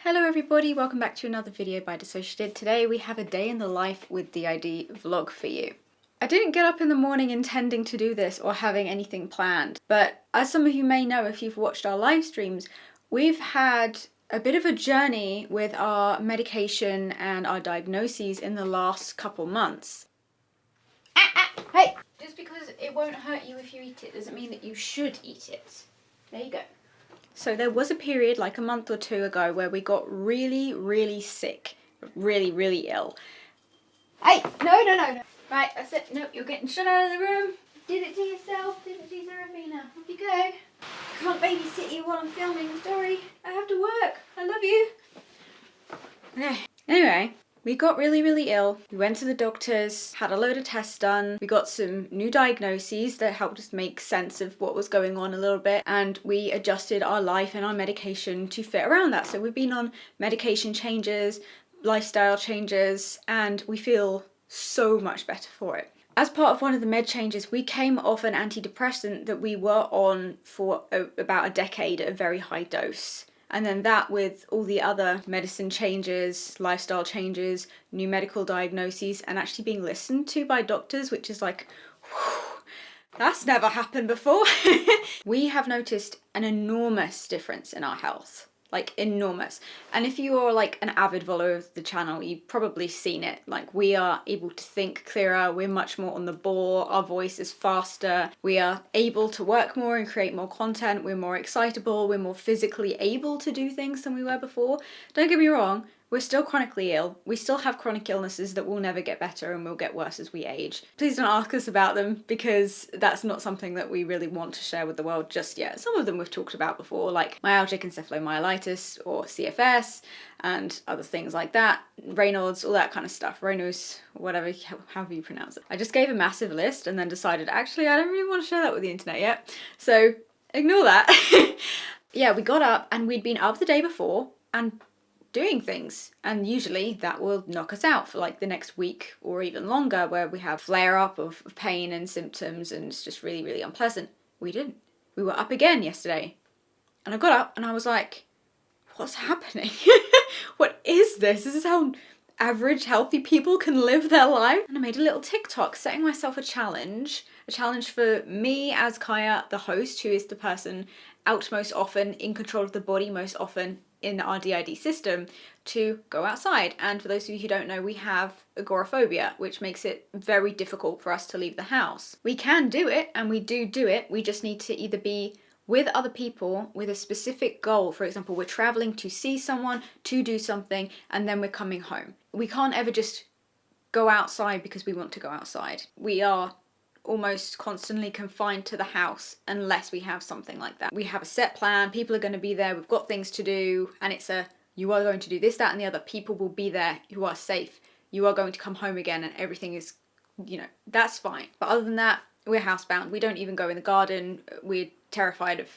Hello everybody, welcome back to another video by DissociaDID. Today we have a day in the life with DID vlog for you. I didn't get up in the morning intending to do this or having anything planned, but as some of you may know if you've watched our live streams, we've had a bit of a journey with our medication and our diagnoses in the last couple months. Hey! Just because it won't hurt you if you eat it doesn't mean that you should eat it. There you go. So there was a period like a month or two ago where we got really sick, really ill. Hey, no. Right, that's it. No, you're getting shut out of the room. Did it to yourself, did it to Serafina. Off you go. Can't babysit you while I'm filming, sorry. I have to work. I love you. Okay. Anyway, we got really ill. We went to the doctors, had a load of tests done. We got some new diagnoses that helped us make sense of what was going on a little bit, and we adjusted our life and our medication to fit around that. So we've been on medication changes, lifestyle changes, and we feel so much better for it. As part of one of the med changes, we came off an antidepressant that we were on for about a decade at a very high dose. And then that with all the other medicine changes, lifestyle changes, new medical diagnoses, and actually being listened to by doctors, which is like, whew, that's never happened before. We have noticed an enormous difference in our health. Like enormous. And if you are like an avid follower of the channel, you've probably seen it. Like we are able to think clearer, we're much more on the ball, our voice is faster, we are able to work more and create more content, we're more excitable, we're more physically able to do things than we were before. Don't get me wrong, we're still chronically ill. We still have chronic illnesses that will never get better and will get worse as we age. Please don't ask us about them because that's not something that we really want to share with the world just yet. Some of them we've talked about before, like myalgic encephalomyelitis or CFS and other things like that. Raynaud's, all that kind of stuff. Raynaud's, whatever, however you pronounce it. I just gave a massive list and then decided, actually, I don't really want to share that with the internet yet. So ignore that. Yeah, we got up and we'd been up the day before and doing things, and usually that will knock us out for like the next week or even longer, where we have flare up of pain and symptoms and it's just really unpleasant. We didn't. We were up again yesterday and I got up and I was like, what's happening? What is this? This is how average healthy people can live their life. And I made a little TikTok setting myself a challenge for me as Kaya, the host, who is the person out most often, in control of the body most often in our DID system, to go outside. And for those of you who don't know, we have agoraphobia, which makes it very difficult for us to leave the house. We can do it, and we do it. We just need to either be with other people with a specific goal. For example, we're traveling to see someone, to do something, and then we're coming home. We can't ever just go outside because we want to go outside. We are almost constantly confined to the house unless we have something like that. We have a set plan, people are going to be there, we've got things to do, and it's you are going to do this, that, and the other. People will be there, you are safe, you are going to come home again, and everything is, that's fine. But other than that, we're housebound. We don't even go in the garden. We're terrified of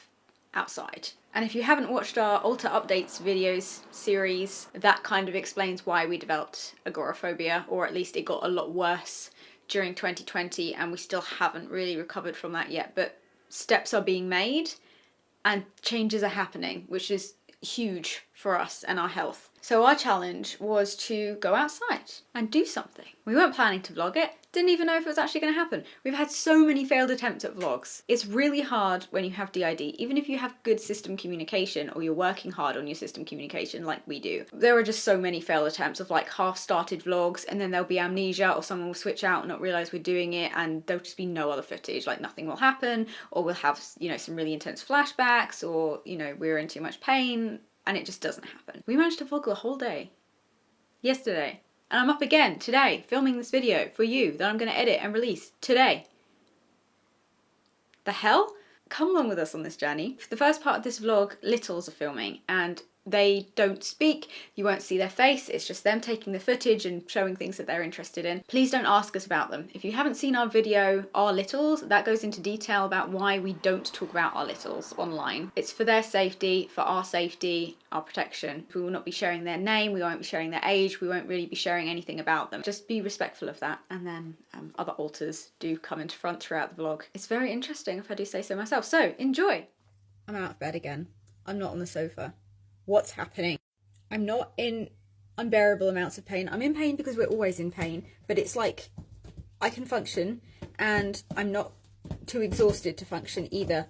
outside. And if you haven't watched our Alter Updates videos series, that kind of explains why we developed agoraphobia, or at least it got a lot worse during 2020, and we still haven't really recovered from that yet. But steps are being made and changes are happening, which is huge for us and our health. So our challenge was to go outside and do something. We weren't planning to vlog it, didn't even know if it was actually going to happen. We've had so many failed attempts at vlogs. It's really hard when you have DID, even if you have good system communication or you're working hard on your system communication like we do. There are just so many failed attempts of like half-started vlogs, and then there'll be amnesia, or someone will switch out and not realise we're doing it, and there'll just be no other footage, like nothing will happen, or we'll have, some really intense flashbacks, or, we're in too much pain, and it just doesn't happen. We managed to vlog the whole day yesterday, and I'm up again today filming this video for you that I'm going to edit and release today. The hell? Come along with us on this journey. For the first part of this vlog, littles are filming, and they don't speak, you won't see their face, it's just them taking the footage and showing things that they're interested in. Please don't ask us about them. If you haven't seen our video, Our Littles, that goes into detail about why we don't talk about our littles online. It's for their safety, for our safety, our protection. We will not be sharing their name, we won't be sharing their age, we won't really be sharing anything about them. Just be respectful of that, and then other alters do come into front throughout the vlog. It's very interesting, if I do say so myself. So, enjoy! I'm out of bed again. I'm not on the sofa. What's happening? I'm not in unbearable amounts of pain. I'm in pain because we're always in pain, but it's like I can function and I'm not too exhausted to function either.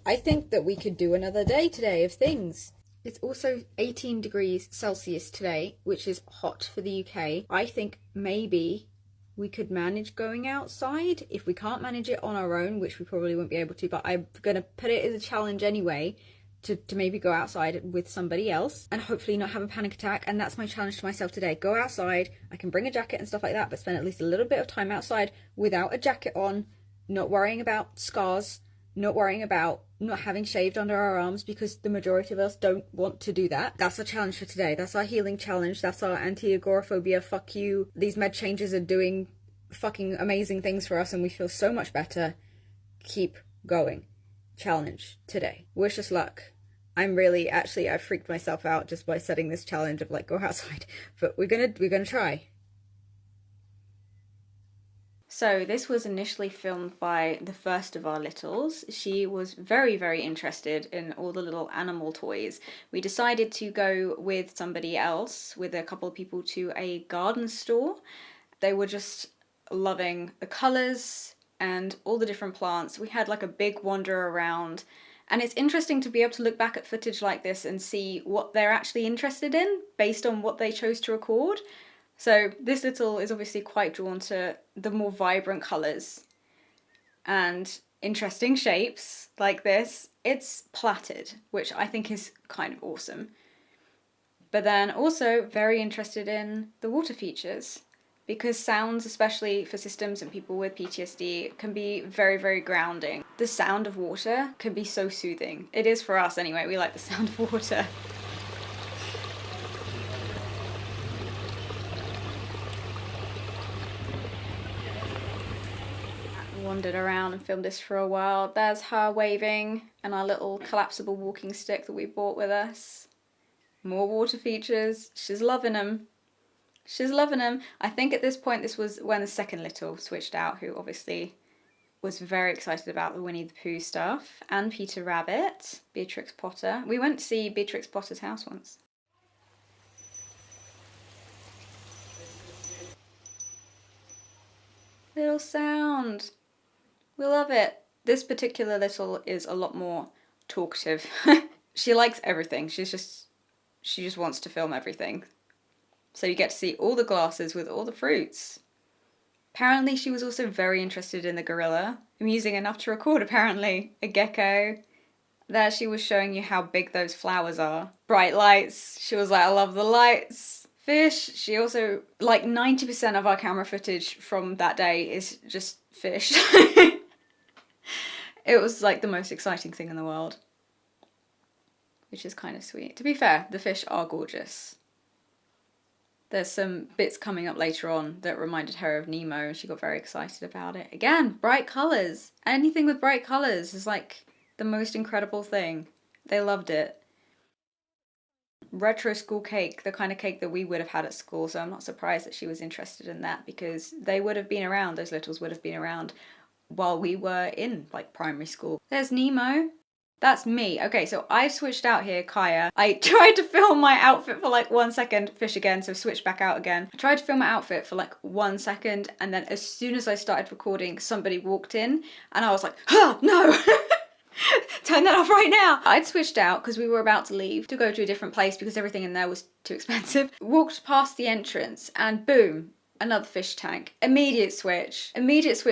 I think that we could do another day today of things. It's also 18 degrees Celsius today, which is hot for the UK. I think maybe we could manage going outside. If we can't manage it on our own, which we probably won't be able to, but I'm going to put it as a challenge anyway, to maybe go outside with somebody else and hopefully not have a panic attack. And that's my challenge to myself today. Go outside. I can bring a jacket and stuff like that, but spend at least a little bit of time outside without a jacket on, not worrying about scars, not worrying about not having shaved under our arms, because the majority of us don't want to do that. That's our challenge for today. That's our healing challenge. That's our anti-agoraphobia. Fuck you. These med changes are doing fucking amazing things for us and we feel so much better. Keep going. Challenge today. Wish us luck. I freaked myself out just by setting this challenge of like, go outside, but we're gonna try. So this was initially filmed by the first of our littles. She was very, very interested in all the little animal toys. We decided to go with somebody else, with a couple of people, to a garden store. They were just loving the colours and all the different plants. We had like a big wander around. And it's interesting to be able to look back at footage like this and see what they're actually interested in based on what they chose to record. So this little is obviously quite drawn to the more vibrant colours and interesting shapes like this. It's plaited, which I think is kind of awesome. But then also very interested in the water features, because sounds, especially for systems and people with PTSD, can be very, very grounding. The sound of water can be so soothing. It is for us anyway, we like the sound of water. Wandered around and filmed this for a while. There's her waving and our little collapsible walking stick that we brought with us. More water features. She's loving them. She's loving them. I think at this point, this was when the second little switched out, who obviously was very excited about the Winnie the Pooh stuff. And Peter Rabbit, Beatrix Potter. We went to see Beatrix Potter's house once. Little sound. We love it. This particular little is a lot more talkative. She likes everything. She just wants to film everything. So you get to see all the glasses with all the fruits. Apparently she was also very interested in the gorilla. Amusing enough to record, apparently. A gecko. There she was showing you how big those flowers are. Bright lights. She was like, I love the lights. Fish. She also, like 90% of our camera footage from that day is just fish. It was like the most exciting thing in the world. Which is kind of sweet. To be fair, the fish are gorgeous. There's some bits coming up later on that reminded her of Nemo, and she got very excited about it. Again, bright colours. Anything with bright colours is like the most incredible thing. They loved it. Retro school cake, the kind of cake that we would have had at school, so I'm not surprised that she was interested in that, because they would have been around, those littles would have been around while we were in like primary school. There's Nemo. That's me. Okay, so I've switched out here, Kaya. I tried to film my outfit for like 1 second, fish again, so switch back out again. I tried to film my outfit for like 1 second, and then as soon as I started recording, somebody walked in, and I was like, oh, no! Turn that off right now! I'd switched out because we were about to leave to go to a different place because everything in there was too expensive. Walked past the entrance, and boom, another fish tank. Immediate switch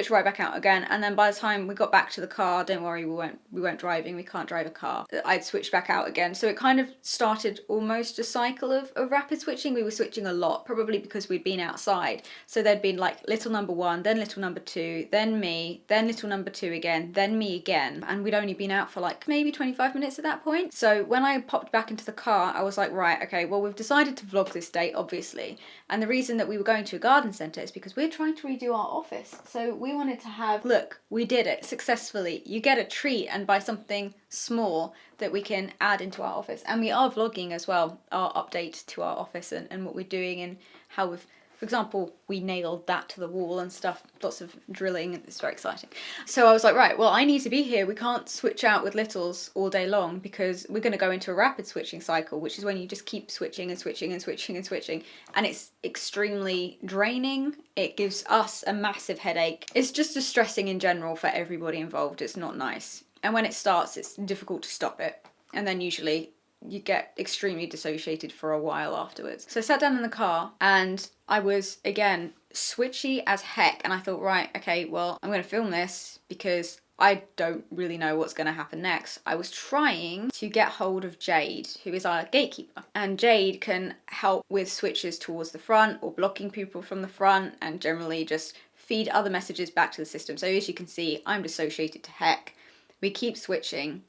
right back out again. And then by the time we got back to the car, don't worry, we weren't driving, we can't drive a car, I'd switched back out again. So it kind of started almost a cycle of rapid switching. We were switching a lot, probably because we'd been outside. So there'd been like little number one, then little number two, then me, then little number two again, then me again. And we'd only been out for like maybe 25 minutes at that point. So when I popped back into the car, I was like, right, okay, well, we've decided to vlog this day, obviously. And the reason that we were going to a garden centre is because we're trying to redo our office. So we wanted to have, look, we did it successfully. You get a treat and buy something small that we can add into our office. And we are vlogging as well, our update to our office and what we're doing and how we've For example, we nailed that to the wall and stuff, lots of drilling, it's very exciting. So I was like, right, well, I need to be here. We can't switch out with littles all day long because we're going to go into a rapid switching cycle, which is when you just keep switching and switching and switching and switching. And it's extremely draining. It gives us a massive headache. It's just distressing in general for everybody involved. It's not nice. And when it starts, it's difficult to stop it. And then usually you get extremely dissociated for a while afterwards. So I sat down in the car and I was, again, switchy as heck. And I thought, right, okay, well, I'm going to film this because I don't really know what's going to happen next. I was trying to get hold of Jade, who is our gatekeeper. And Jade can help with switches towards the front or blocking people from the front and generally just feed other messages back to the system. So as you can see, I'm dissociated to heck. We keep switching.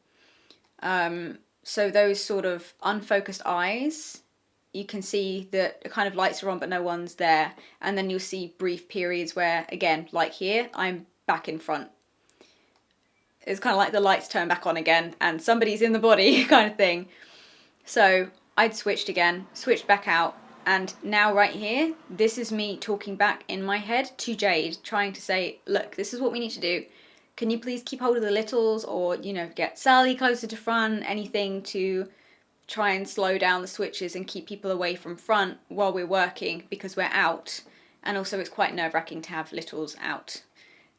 So those sort of unfocused eyes, you can see that the kind of lights are on but no one's there. And then you'll see brief periods where, again, like here, I'm back in front. It's kind of like the lights turn back on again and somebody's in the body kind of thing. So I'd switched again, switched back out. And now right here, this is me talking back in my head to Jade, trying to say, look, this is what we need to do. Can you please keep hold of the littles or, you know, get Sally closer to front, anything to try and slow down the switches and keep people away from front while we're working because we're out. And also it's quite nerve-wracking to have littles out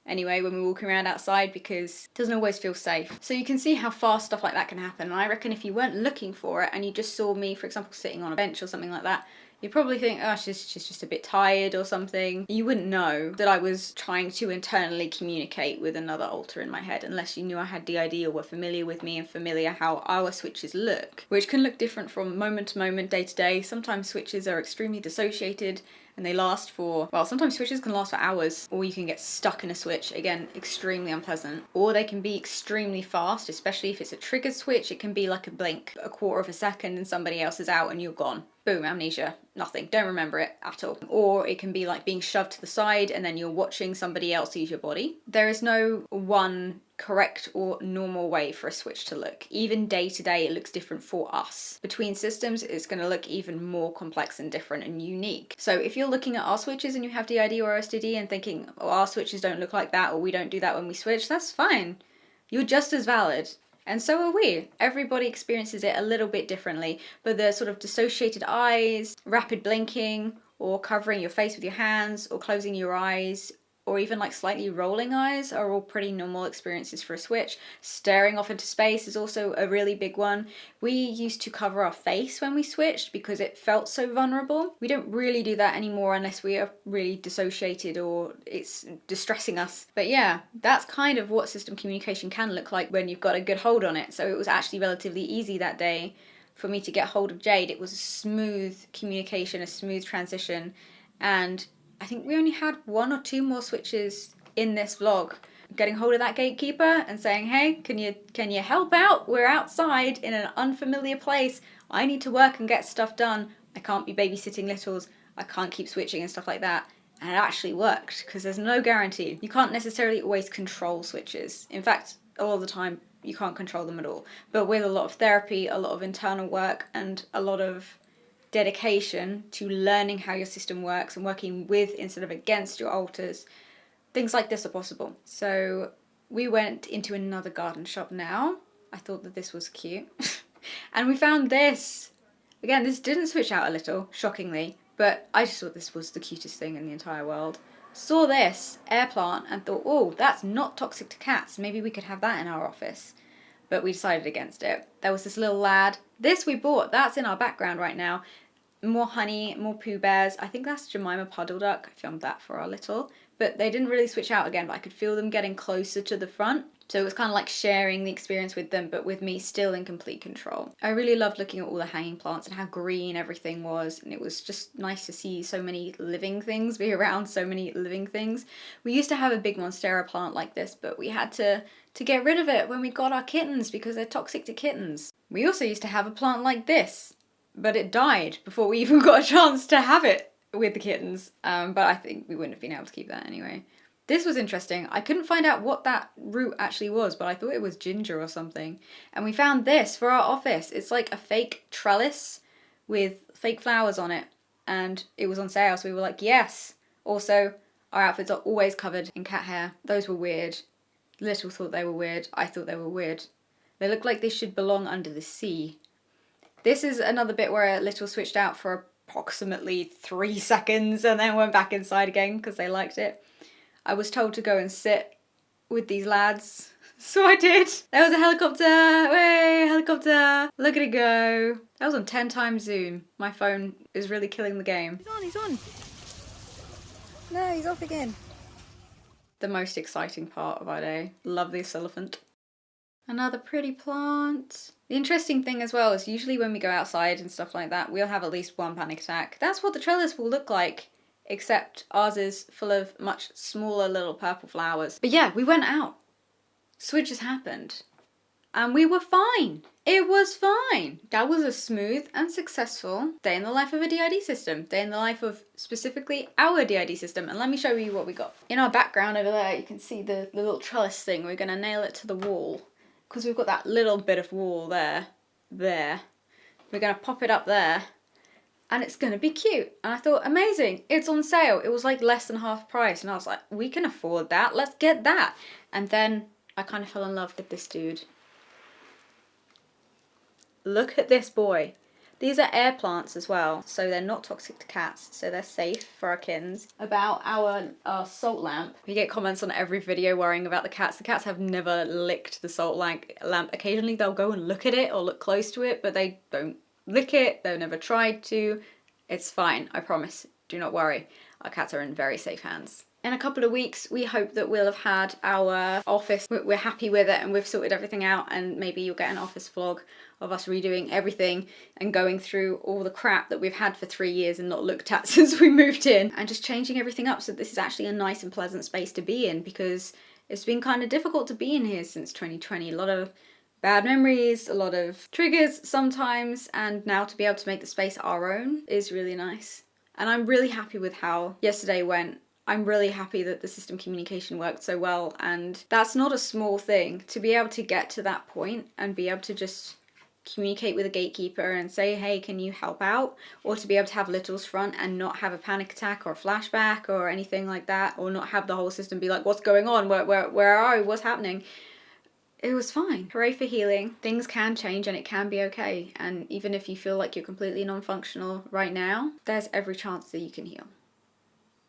anyway when we're walking around outside because it doesn't always feel safe. So you can see how fast stuff like that can happen. And I reckon if you weren't looking for it and you just saw me, for example, sitting on a bench or something like that, you'd probably think, oh, she's just a bit tired or something. You wouldn't know that I was trying to internally communicate with another alter in my head unless you knew I had DID or were familiar with me and familiar how our switches look, which can look different from moment to moment, day to day. Sometimes switches are extremely dissociated and they last for, well, sometimes switches can last for hours, or you can get stuck in a switch, again, extremely unpleasant. Or they can be extremely fast, especially if it's a triggered switch. It can be like a blink, a quarter of a second and somebody else is out and you're gone. Boom, amnesia, nothing, don't remember it at all. Or it can be like being shoved to the side and then you're watching somebody else use your body. There is no one correct or normal way for a switch to look. Even day to day, it looks different for us. Between systems, it's going to look even more complex and different and unique. So if you're looking at our switches and you have DID or OSDD and thinking, oh, our switches don't look like that or we don't do that when we switch, that's fine. You're just as valid. And so are we. Everybody experiences it a little bit differently, but the sort of dissociated eyes, rapid blinking, or covering your face with your hands, or closing your eyes, or even like slightly rolling eyes are all pretty normal experiences for a switch. Staring off into space is also a really big one. We used to cover our face when we switched because it felt so vulnerable. We don't really do that anymore unless we are really dissociated or it's distressing us. But yeah, that's kind of what system communication can look like when you've got a good hold on it. So it was actually relatively easy that day for me to get hold of Jade. It was a smooth communication, a smooth transition, and I think we only had 1 or 2 more switches in this vlog. Getting hold of that gatekeeper and saying, hey, can you help out? We're outside in an unfamiliar place. I need to work and get stuff done. I can't be babysitting littles. I can't keep switching and stuff like that. And it actually worked because there's no guarantee. You can't necessarily always control switches. In fact, a lot of the time you can't control them at all. But with a lot of therapy, a lot of internal work, and a lot of dedication to learning how your system works and working with instead of against your alters, things like this are possible. So we went into another garden shop now. I thought that this was cute. And we found this. Again, this didn't switch out a little, shockingly, but I just thought this was the cutest thing in the entire world. Saw this air plant and thought, oh, that's not toxic to cats. Maybe we could have that in our office. But we decided against it. There was this little lad. This we bought. That's in our background right now. More honey, more Pooh Bears. I think that's Jemima Puddle Duck. I filmed that for our little. But they didn't really switch out again, but I could feel them getting closer to the front. So it was kind of like sharing the experience with them, but with me still in complete control. I really loved looking at all the hanging plants and how green everything was. And it was just nice to see so many living things, be around so many living things. We used to have a big Monstera plant like this, but we had to get rid of it when we got our kittens because they're toxic to kittens. We also used to have a plant like this, but it died before we even got a chance to have it with the kittens. But I think we wouldn't have been able to keep that anyway. This was interesting. I couldn't find out what that root actually was, but I thought it was ginger or something. And we found this for our office. It's like a fake trellis with fake flowers on it. and it was on sale, so we were like, yes. Also, our outfits are always covered in cat hair. Those were weird. Little thought they were weird. I thought they were weird. They look like they should belong under the sea. This is another bit where Little switched out for approximately 3 seconds and then went back inside again because they liked it. I was told to go and sit with these lads, so I did. There was a helicopter. Way, helicopter. Look at it go. That was on 10 times zoom. My phone is really killing the game. He's on. No, he's off again. The most exciting part of our day. Love this elephant. Another pretty plant. The interesting thing as well is usually when we go outside and stuff like that, we'll have at least one panic attack. That's what the trellis will look like, except ours is full of much smaller little purple flowers. But yeah, we went out. Switches happened. And we were fine. It was fine. That was a smooth and successful day in the life of a DID system. Day in the life of specifically our DID system. And let me show you what we got. In our background over there, you can see the little trellis thing. We're going to nail it to the wall. Because we've got that little bit of wall there. We're going to pop it up there. And it's going to be cute. And I thought, amazing. It's on sale. It was like less than half price. And I was like, we can afford that. Let's get that. And then I kind of fell in love with this dude. Look at this boy. These are air plants as well, so they're not toxic to cats, so they're safe for our kittens. About our salt lamp, we get comments on every video worrying about the cats. The cats have never licked the salt lamp. Occasionally they'll go and look at it or look close to it, but they don't lick it. They've never tried to. It's fine, I promise. Do not worry. Our cats are in very safe hands. In a couple of weeks, we hope that we'll have had our office. We're happy with it and we've sorted everything out, and maybe you'll get an office vlog of us redoing everything and going through all the crap that we've had for 3 years and not looked at since we moved in, and just changing everything up so this is actually a nice and pleasant space to be in, because it's been kind of difficult to be in here since 2020. A lot of bad memories, a lot of triggers sometimes, and now to be able to make the space our own is really nice. And I'm really happy with how yesterday went. I'm really happy that the system communication worked so well, and that's not a small thing. To be able to get to that point and be able to just communicate with a gatekeeper and say, hey, can you help out? Or to be able to have Little's front and not have a panic attack or a flashback or anything like that, or not have the whole system be like, what's going on? Where are we? What's happening? It was fine. Hooray for healing. Things can change and it can be okay. And even if you feel like you're completely non-functional right now, there's every chance that you can heal.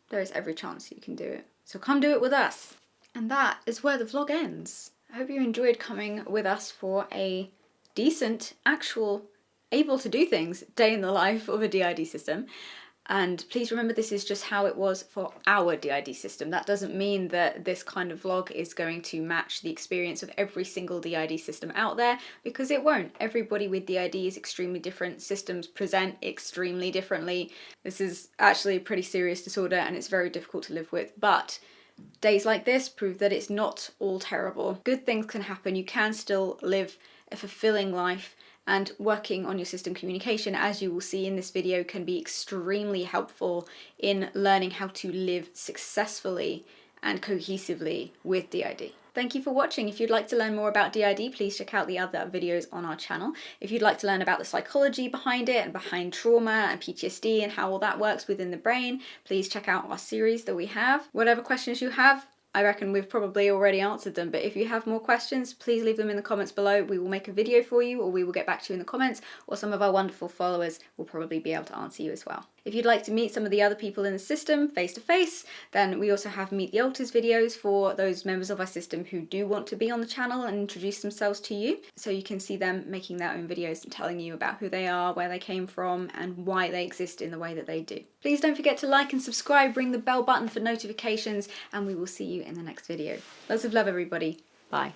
There is every chance you can do it. So come do it with us. And that is where the vlog ends. I hope you enjoyed coming with us for a decent, actual, able to do things day in the life of a DID system. And please remember, this is just how it was for our DID system. That doesn't mean that this kind of vlog is going to match the experience of every single DID system out there, because it won't. Everybody with DID is extremely different. Systems present extremely differently. This is actually a pretty serious disorder and it's very difficult to live with. But days like this prove that it's not all terrible. Good things can happen. You can still live a fulfilling life. And working on your system communication, as you will see in this video, can be extremely helpful in learning how to live successfully and cohesively with DID. Thank you for watching. If you'd like to learn more about DID, please check out the other videos on our channel. If you'd like to learn about the psychology behind it and behind trauma and PTSD and how all that works within the brain, please check out our series that we have. Whatever questions you have, I reckon we've probably already answered them, but if you have more questions, please leave them in the comments below. We will make a video for you, or we will get back to you in the comments, or some of our wonderful followers will probably be able to answer you as well. If you'd like to meet some of the other people in the system face to face, then we also have Meet the Alters videos for those members of our system who do want to be on the channel and introduce themselves to you. So you can see them making their own videos and telling you about who they are, where they came from, and why they exist in the way that they do. Please don't forget to like and subscribe, ring the bell button for notifications, and we will see you in the next video. Lots of love, everybody. Bye.